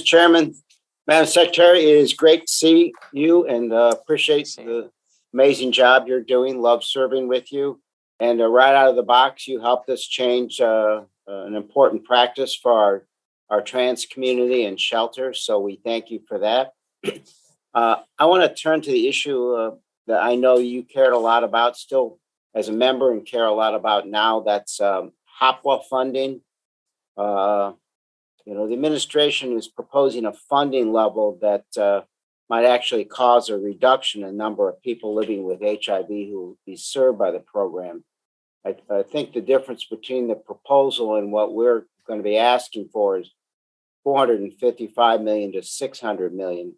Chairman, Madam Secretary, it is great to see you and appreciate the amazing job you're doing. Love serving with you. And right out of the box, you helped us change an important practice for our trans community and shelters. So we thank you for that. I want to turn to the issue that I know you cared a lot about still as a member and care a lot about now. That's HOPWA funding. The administration is proposing a funding level that might actually cause a reduction in number of people living with HIV who will be served by the program. I think the difference between the proposal and what we're going to be asking for is $455 million to $600 million.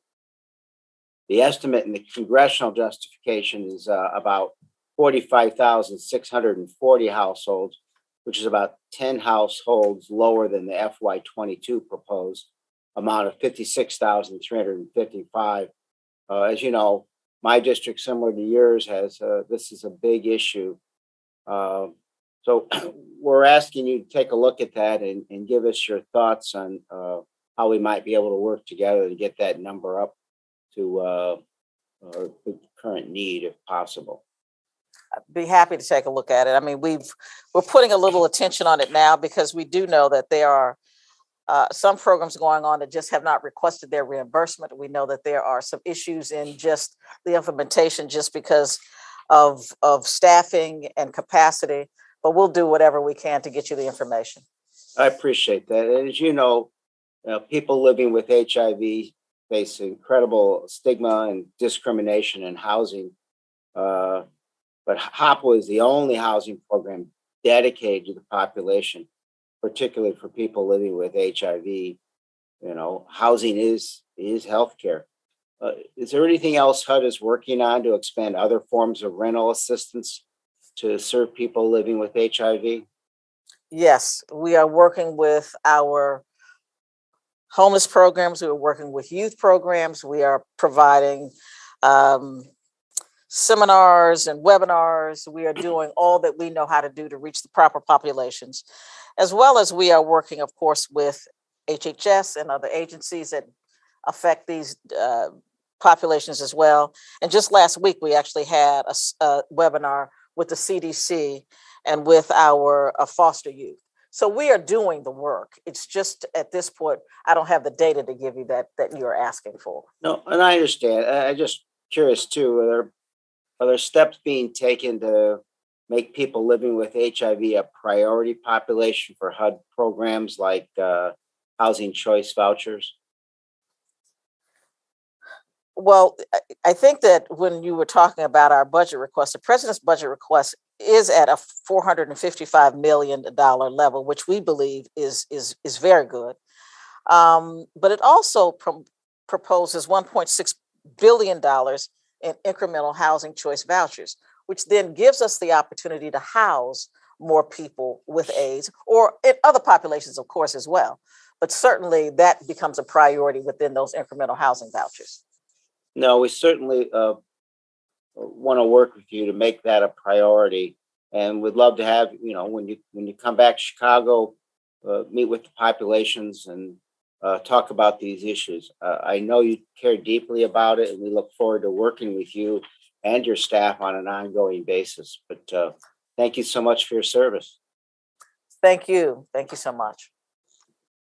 The estimate in the congressional justification is about 45,640 households, which is about 10 households lower than the FY22 proposed amount of 56,355. As you know, my district, similar to yours, has this is a big issue. So we're asking you to take a look at that and give us your thoughts on how we might be able to work together to get that number up to the current need, if possible. I'd be happy to take a look at it. I mean, we're putting a little attention on it now because we do know that there are some programs going on that just have not requested their reimbursement. We know that there are some issues in just the implementation just because of staffing and capacity, but we'll do whatever we can to get you the information. I appreciate that. And as you know, people living with HIV face incredible stigma and discrimination in housing. But HOPWA is the only housing program dedicated to the population, particularly for people living with HIV. Housing is healthcare. Is there anything else HUD is working on to expand other forms of rental assistance to serve people living with HIV? Yes, we are working with our homeless programs. We are working with youth programs. We are providing seminars and webinars. We are doing all that we know how to do to reach the proper populations, as well as we are working, of course, with HHS and other agencies that affect these populations as well. And just last week, we actually had a webinar with the CDC and with our foster youth. So we are doing the work. It's just at this point, I don't have the data to give you that you're asking for. No, and I understand. I'm just curious too, are there steps being taken to make people living with HIV a priority population for HUD programs like housing choice vouchers? Well, I think that when you were talking about our budget request, the president's budget request is at a $455 million level, which we believe is very good. But it also proposes $1.6 billion in incremental housing choice vouchers, which then gives us the opportunity to house more people with AIDS or in other populations, of course, as well. But certainly that becomes a priority within those incremental housing vouchers. No, we certainly want to work with you to make that a priority, and we'd love to have when you come back to Chicago, meet with the populations and talk about these issues. I know you care deeply about it, and we look forward to working with you and your staff on an ongoing basis. But thank you so much for your service. Thank you. Thank you so much.